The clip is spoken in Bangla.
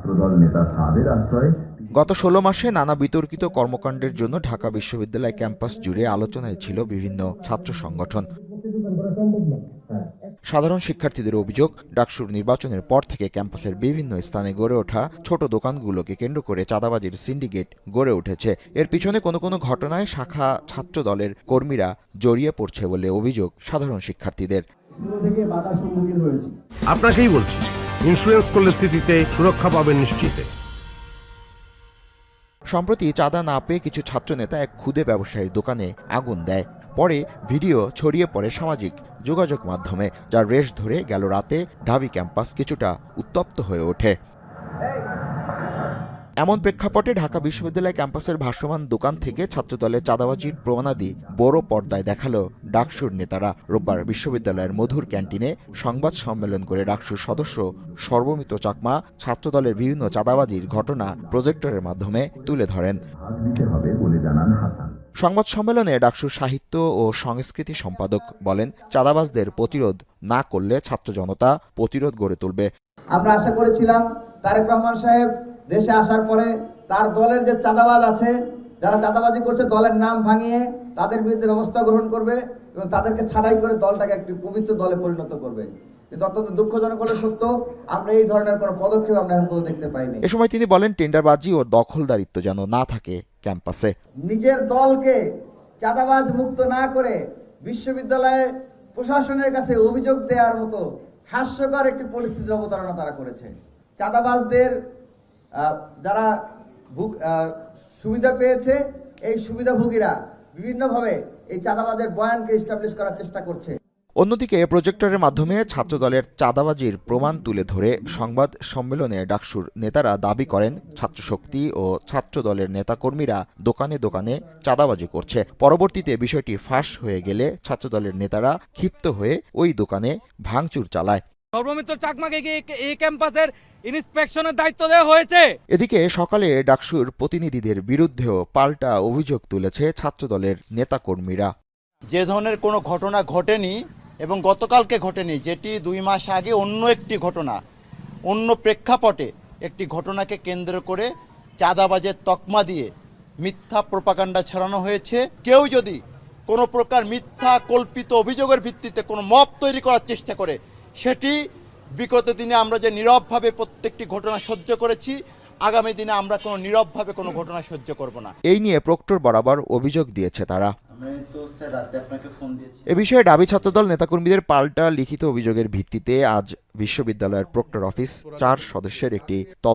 ছাত্রদল নেতা সাদের আশ্রয় গত ১৬ মাসে নানা বিতর্কিত কর্মকাণ্ডের জন্য ঢাকা বিশ্ববিদ্যালয় ক্যাম্পাস জুড়ে আলোচনায় ছিল বিভিন্ন ছাত্র সংগঠন। সাধারণ শিক্ষার্থীদের অভিযোগ, ডাকসুর নির্বাচনের পর থেকে ক্যাম্পাসের বিভিন্ন স্থানে গড়ে ওঠা ছোট দোকানগুলোকে কেন্দ্র করে চাঁদাবাজির সিন্ডিকেট গড়ে উঠেছে। এর পিছনে কোনো কোনো ঘটনায় শাখা ছাত্র দলের কর্মীরা জড়িয়ে পড়ছে বলে অভিযোগ সাধারণ শিক্ষার্থীদের। আপনাকেই বলছি, ইন্স্যুরেন্স করলে সিটিতে সুরক্ষা পাবেন নিশ্চিত। সম্প্রতি চাঁদা না পেয়ে কিছু ছাত্রনেতা এক ক্ষুদে ব্যবসায়ীর দোকানে আগুন দেয়। পরে ভিডিও ছড়িয়ে পড়ে সামাজিক যোগাযোগ মাধ্যমে, যার রেশ ধরে গেল রাতে ঢাবি ক্যাম্পাস কিছুটা উত্তপ্ত হয়ে ওঠে। এমন প্রেক্ষাপটে ঢাকা বিশ্ববিদ্যালয় ক্যাম্পাসের ভাসমান দোকান থেকে ছাত্রদলের চাঁদাবাজির প্রমাণাদি বড় পর্দায় দেখালো ডাকসুর নেতারা। রোববার বিশ্ববিদ্যালয়ের মধুর ক্যান্টিনে সংবাদ সম্মেলন করে ডাকসুর সদস্য সর্বমিত চাকমা ছাত্রদলের বিভিন্ন চাঁদাবাজির ঘটনা প্রজেক্টরের মাধ্যমে তুলে ধরেন। ভাগ নিতে হবে বলে জানান হাসান। সংবাদ সম্মেলনে ডাকসুর সাহিত্য ও সংস্কৃতি সম্পাদক বলেন, চাঁদাবাজদের প্রতিরোধ না করলে ছাত্র জনতা প্রতিরোধ গড়ে তুলবে। আমরা আশা করেছিলাম তারেক রহমান সাহেব দেশে আসার পরে তার দলের যে চাঁদাবাজ আছে, যারা চাঁদাবাজি করছে, দলের নাম ভাঙিয়ে তাদের বিরুদ্ধে ব্যবস্থা গ্রহণ করবে এবং তাদেরকে ছাঁটাই করে দলটাকে একটি পবিত্র দলে পরিণত করবে। কিন্তু অত্যন্ত দুঃখজনক হলে সত্য, আমরা এই ধরনের কোনো পদক্ষেপ আমরা এখন পর্যন্ত দেখতে পাইনি। এ সময় তিনি বলেন, টেন্ডারবাজি ও দখলদারিত্ব যেন না থাকে ক্যাম্পাসে। নিজের দলকে চাঁদাবাজ মুক্ত না করে বিশ্ববিদ্যালয়ের প্রশাসনের কাছে অভিযোগ দেওয়ার মতো হাস্যকর একটি পরিস্থিতির অবতারণা তারা করেছে। চাঁদাবাজদের যারা সুবিধা পেয়েছে, এই সুবিধাভোগীরা বিভিন্নভাবে এই চাঁদাবাজের বয়ানকে এস্টাবলিশ করার চেষ্টা করছে। অন্যদিকে প্রজেক্টরের মাধ্যমে ছাত্রদলের চাঁদাবাজির প্রমাণ তুলে ধরে সংবাদ সম্মেলনে ডাকসুর নেতারা দাবি করেন, ছাত্রশক্তি ও ছাত্রদলের নেতাকর্মীরা দোকানে দোকানে চাঁদাবাজি করছে। পরবর্তীতে বিষয়টি ফাঁস হয়ে গেলে ছাত্রদলের নেতারা ক্ষিপ্ত হয়ে ওই দোকানে ভাঙচুর চালায়। সর্বমিত্র চাকমাকে এই ক্যাম্পাসের ইন্সপেকশনের দায়িত্ব দেওয়া হয়েছে। এদিকে সকালে ডাকসুর প্রতিনিধিদের বিরুদ্ধেও পাল্টা অভিযোগ তুলেছে ছাত্রদলের নেতাকর্মীরা। যে ধরনের কোনো ঘটনা ঘটেনি এবং গতকালকে ঘটেনি, যেটি 2 মাস আগে অন্য একটি ঘটনা, অন্য প্রেক্ষাপটে একটি ঘটনাকে কেন্দ্র করে চাঁদাবাজের তকমা দিয়ে মিথ্যা প্রোপাগান্ডা ছড়ানো হয়েছে। কেউ যদি কোনো প্রকার মিথ্যা কল্পিত অভিযোগের ভিত্তিতে কোনো মব তৈরি করার চেষ্টা করে, সেটি বিগত দিনে আমরা যে নীরবভাবে প্রত্যেকটি ঘটনা সহ্য করেছি, আগামী দিনে আমরা কোনো নীরবভাবে কোনো ঘটনা সহ্য করব না। এই নিয়ে প্রক্টর বরাবর অভিযোগ দিয়েছে তারা। এ বিষয়ে ঢাবি ছাত্রদল নেতাকর্মীদের পাল্টা লিখিত অভিযোগের ভিত্তিতে আজ বিশ্ববিদ্যালয়ের প্রক্টর অফিস 4 সদস্যের একটি